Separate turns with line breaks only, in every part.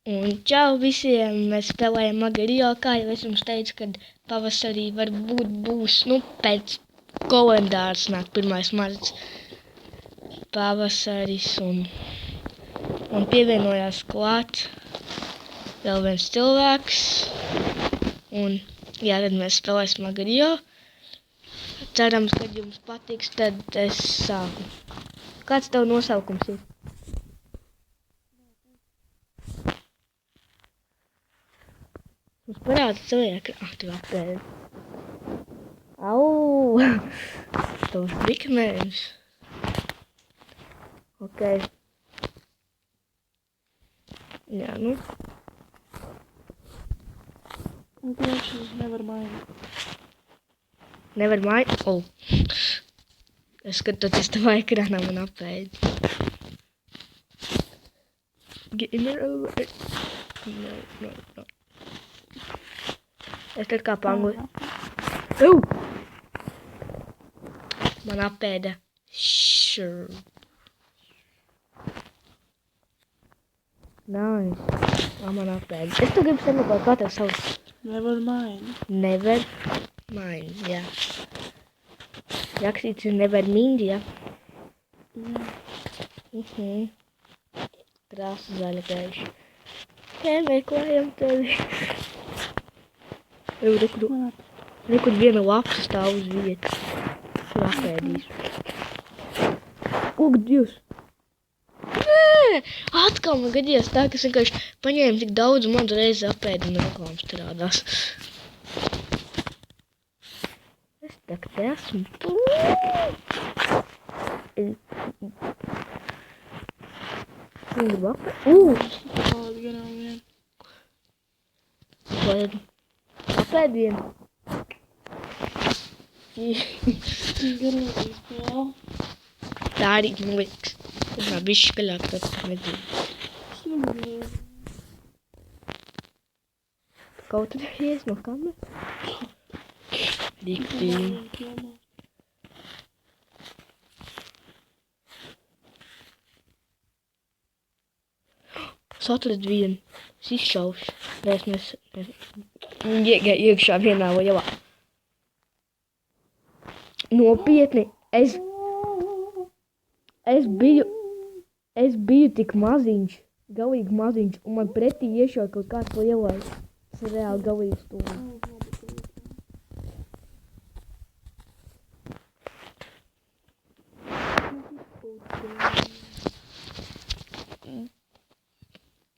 Un čau visiem, mēs spēlējam Magario, kā jau es jums teicu, kad pavasarī varbūt būs, pēc kalendārs nāk 1. marts pavasaris un pievienojās klāt vēl viens cilvēks. Un jā, tad mēs spēlēsim Magario. Cerams, ka jums patiks, tad es sāku. Kāds tev nosaukums ir? Mums parāda cilvēku. Tu apēdi. Au! Tavs bikmēns. Ok. Jā,
Un tieši nevar mainīt.
Nevar mainīt? Es skatoties tavā ekrānā man apēdi. Gamer alert. No. Es tad kā pangli. Man apēda. Sure. Nice. Man apēda. Es tu gribu samakot, kā tev sauc?
Nevar mainīt.
Never mind, jā. Rakstīts ir never mind, jā.
Jā.
Krāsa zaļa gaiša. Nē, meklējam tevi. Rekur viena lapa stāv uz vietas. Tu apēdīšu. Ak, Dievs! Nē! Atkal man gadījās tā, ka es vienkārši paņēmu tik daudz un man reizi apēdu un reklāmas strādās. Es tagad esmu. Gribu apēd.
Tāda garām vien.
Apēd vienu.
Garīgi spēl.
Tā arī man liekas. Tas nav bišķi skaļāk, tad nedzird. Kaut tur ies no kameras. Diktīgi. Es atradu vienu. Es izšaušu. Iekšā vienā lielā. Nopietni. Es biju tik maziņš, galīgi maziņš, un man pretī iešauja kaut kāds lielais. Tas ir reāli galīgi stūri.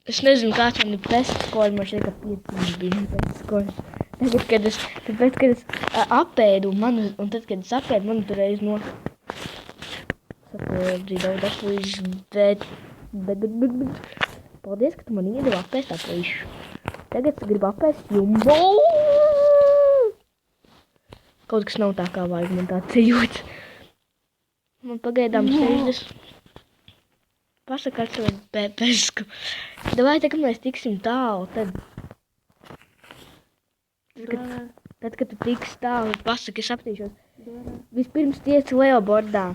Es nezinu, kāds man ir best score, man šeit, ka 5 bija best score. Tāpēc, kad es apēdu, un tad, kad es apēdu, man turreiz Saproti, daudz apūžu, bet... Paldies, ka tu man iedevi apēst apūžu. Tagad es gribu apēst jumbo. Kaut kas nav tā, kā vajag man tā ceļot. Man pagaidām 60. Pasaka, atsavad pesku. Davai, tā, kad mēs tiksim tālu, tad... Tad, kad tu tiks tālu, pasaka, es aptīšos. Vispirms tiec leobordā.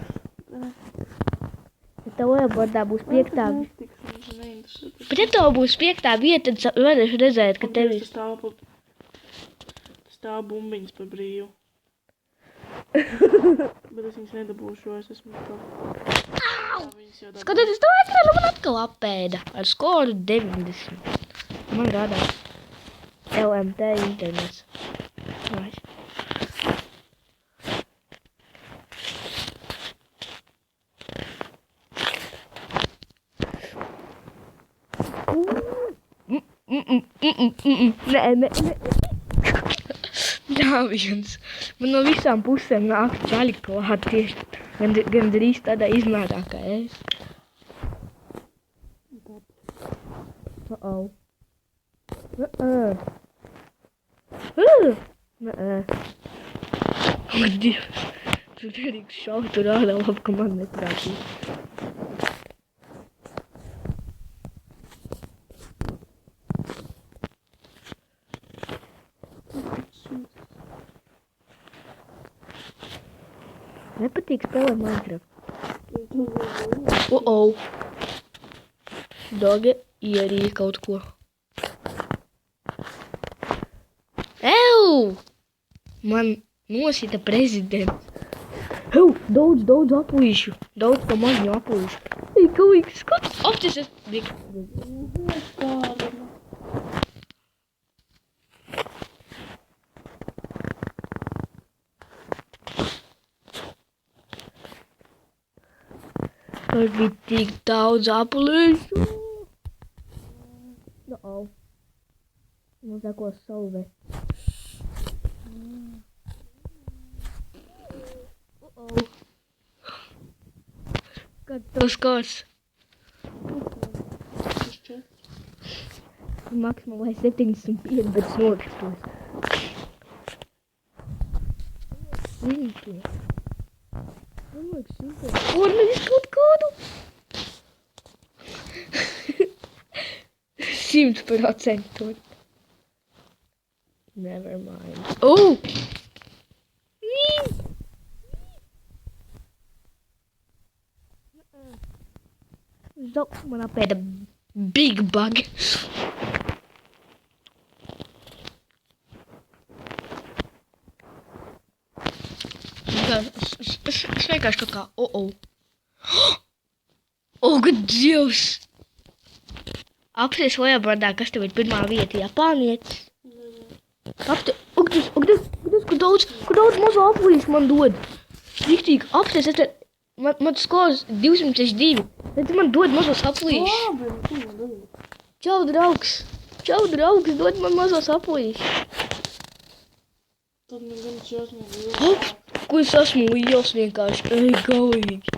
Ja tev leobordā būs 5. Bet ja tev būs 5. vieta, tad varēšu redzēt, ka tev ir...
Stāv bumbiņas par brīvu. Bet es viņas nedabūšu, jo es esmu tā.
Skatieties, tev ekrāna man atkal apēda ar skoru 90. Man rādās LMT internets. Nice. Nē. Jā, viens. Man no visām pusēm nāk čaļi klāt tieši gandrīz tādā izmērā, kā es. Ak, Dievs. Tu derīgs šautu rādā, labi, ka man neprātīs. Nepatīk spēlēt Minecraft. Doge ierīja kaut ko. Man nosita prezidents. Daudz apuīšu. Daudz pa maziņu apuīšu. Ej, kaut skats. Apties es.
Kāda?
Tur bija tik daudz apulīšu. Man sako salve. Kad tos kāds? Maksimālai 75, bet es nokritos. 100. Man liekas 100. Kur nevis kaut kādu? 100%. Never mind. Oh! Zo, man apēda big bug. Es vienkārši kaut kā, Ak, Dievs! Apsies Leobardā, kas tev ir pirmā vieta, Japānietis? Apsies, kur daudz mazo apulīšu man dod. Riktīgi, apsies, man skolas 262, bet man dod mazos apulīšus. Čau, draugs, dod man mazos apulīšus.
Tad man gan šausmīgi liels.
Ko es esmu liels vienkārši, ej, galīgi.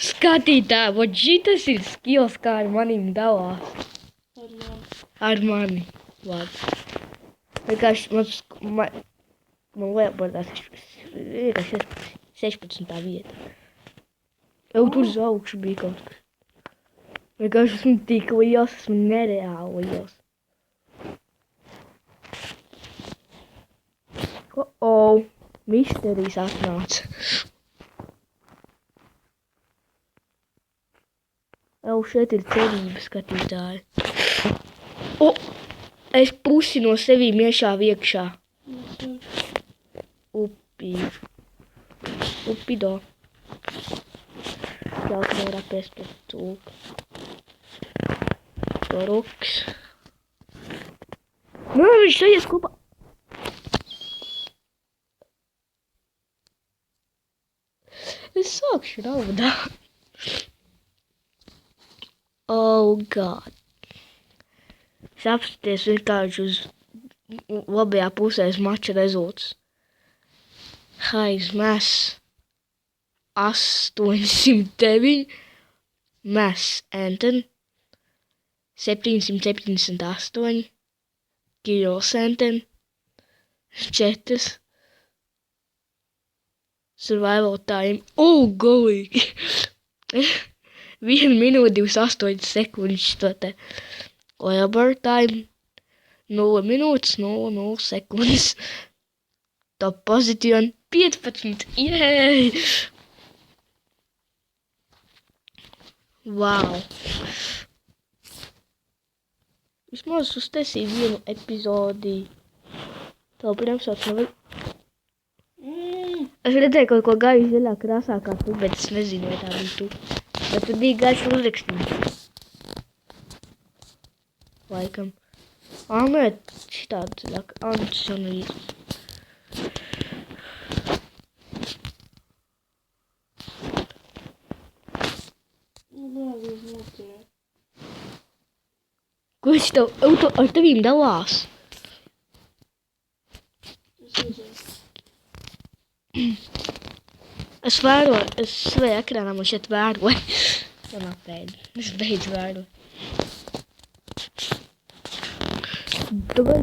Skatītāji, vot šitas ir skills, kā ar manim dalās. Ar mani. Vienkārši man Leobardā 16. vieta. Jau tur uz augšu bija kaut kas. Vienkārši esmu tik liels, esmu nereāli liels. Misterijs atnāca. Jau šeit ir cerība, skatītāji. Es pusi no sevīm iešāvu iekšā. Upido. Ļaut nevar apēst par cūku. Toruks. Viņš šeit kopā. Es sākšu raudāt. Oh, God. Es apskaties vienkārši uz labajā pusē mača rezultātus. Highs Mass 809, Mass Anton 778, Kills Anton 4, Survival Time, galīgi! 1 minūte 28 sekundes to te. Labor Time 0 minūtes 00 sekundes. Top Position 15. Jej! Wow! Vismaz uztaisīju vienu epizodi. Tev pirms sauc nav... Es redzēju kaut ko gāju zaļā krāsā kā tu, bet es nezinu, vai tā bija tu. Bet tur bija gaišs uzrakstījums. Laikam. Nē, šitādi zaļāk. Antisanīzi. Ko es tev ar tevīm dalās? Es vēroju, es savai ekrānā man šeit vēroju. Man apēd. Es beidzu vēroju. Davai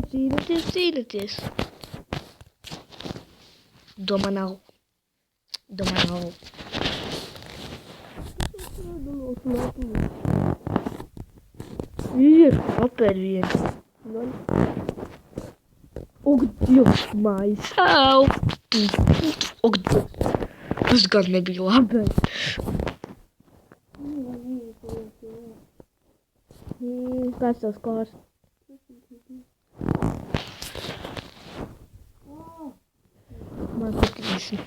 cīnāties. Doma nav. Ir, apēd viens. Ak, Dievs, mājas. Ak, Dievs. Tas gan nebija labi. Kāds tavs skors? Man 70.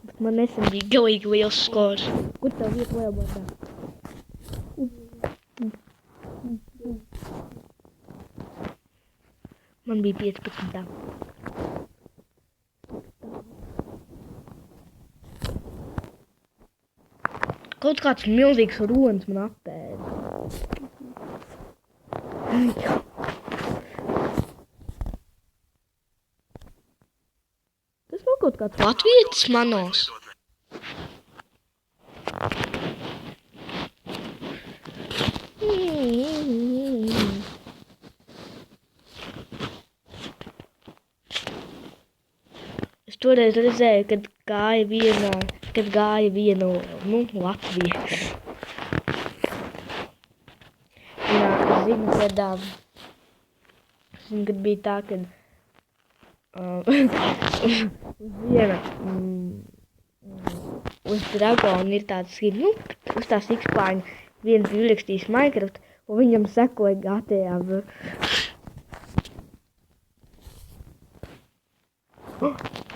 Bet man nesen bija galīgi liels skors. Kur tev vieta lielbordā? Man bija 15. Kaut kāds milzīgs ronis man apēda. Tas nav kaut kāds latvietis manos. Es toreiz redzēju, kad gāja viena latvieša. Jā, es zinu, kad bija tā, kad uz dragona ir tāds, uz tās X-plāņa viens bija ierakstījis Minecraft, un viņam sekoja GTA.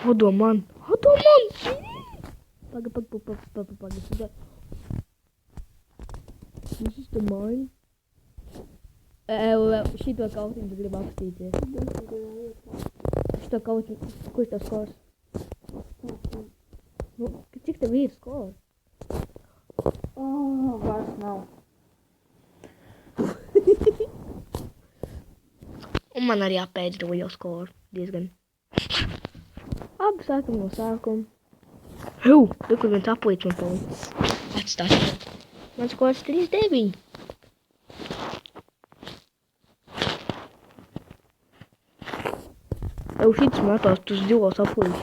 Hodoman! Paga. This is the mine. Šito kautiņu grib apstīties. Šito kautiņu, kurš tev skors? Nu, cik tev ir skors?
Vairs nav.
Un man arī apēdz to jau skoru diezgan. Abi sākam no sākuma. Tur, kur viens aplīts man palicis. Atstāt. Man skors 3-9. Šits metās tus divos aplīts.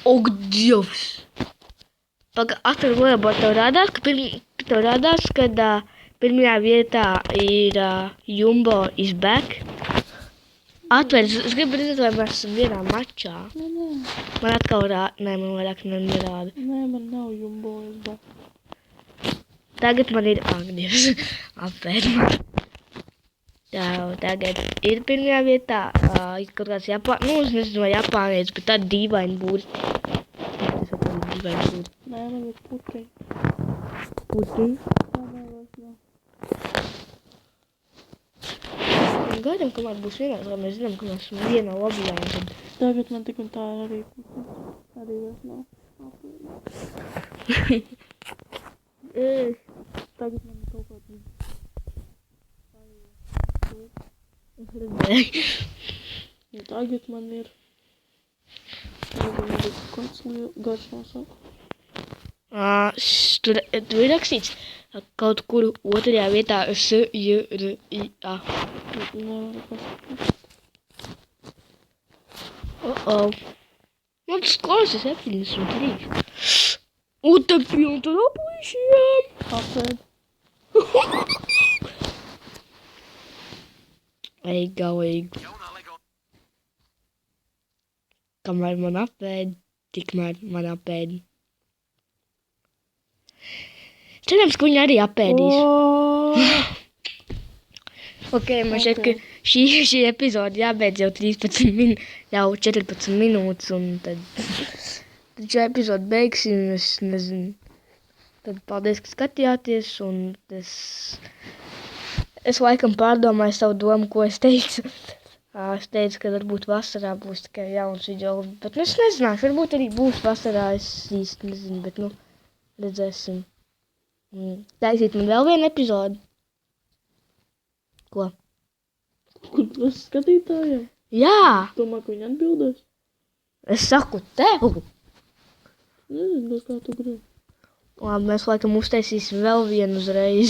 Ak, Dievs! Paga, atver lielabot, tev rādās, kad pirmajā vietā ir Jumbo is back. Atver, es gribu redzēt, vai mēs esam vienā mačā.
Nē.
Man atkal nē, man vairāk nerāda.
Nē, man nav Jumbo is back.
Tagad man ir Agnies. Apēdma. Tagad ir pirmajā vietā kaut kāds es nezinu, vai japānietis, bet tādi dīvaini burti.
Nē, man ir puteņi.
Puteņi?
Nē, vairs nav.
Gaidām, kamēr būs vienās, lai mēs zinām, ka mēs esam vienā lobbyā.
Tagad man tik un tā ir arī puteņi. Arī vairs nav. Tagad man ir kaut kāds
Es redzēju.
Tagad man ir kāds garš nosaukt.
Tur ir rakstīts kaut kur otrajā vietā S-J-R-I-A.
Nevaru pasakāt.
Man tas skors ir 73. Un te pilna tad aplīšiem.
Apēd.
Ej, galīgi. Kamēr man apēd, tikmēr man apēd. Cerams, ka viņi arī apēdīs. Ok, man šeit, ka šī epizode jābeidz jau 14 minūtes, un tad šo epizodu beigsim, es nezinu. Tad paldies, ka skatījāties, un es laikam pārdomāju savu domu, ko es teicu. Es teicu, ka varbūt vasarā būs tikai jauns video, bet es nezināšu, varbūt arī būs vasarā, es īsti nezinu, bet redzēsim. Taisīt man vēl vienu epizodu. Ko?
Kur tas skatītājiem?
Jā!
Domā, ka viņi atbildēs?
Es saku tev!
Nezinu, kā tu gribi.
Labi, mēs laikam uztaisīsim vēl vienu uzreiz.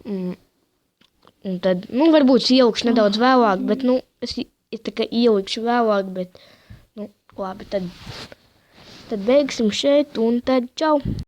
Un tad, varbūt ielikšu nedaudz vēlāk, bet, es tā kā ielikšu vēlāk, bet, labi, tad beigsim šeit un tad čau!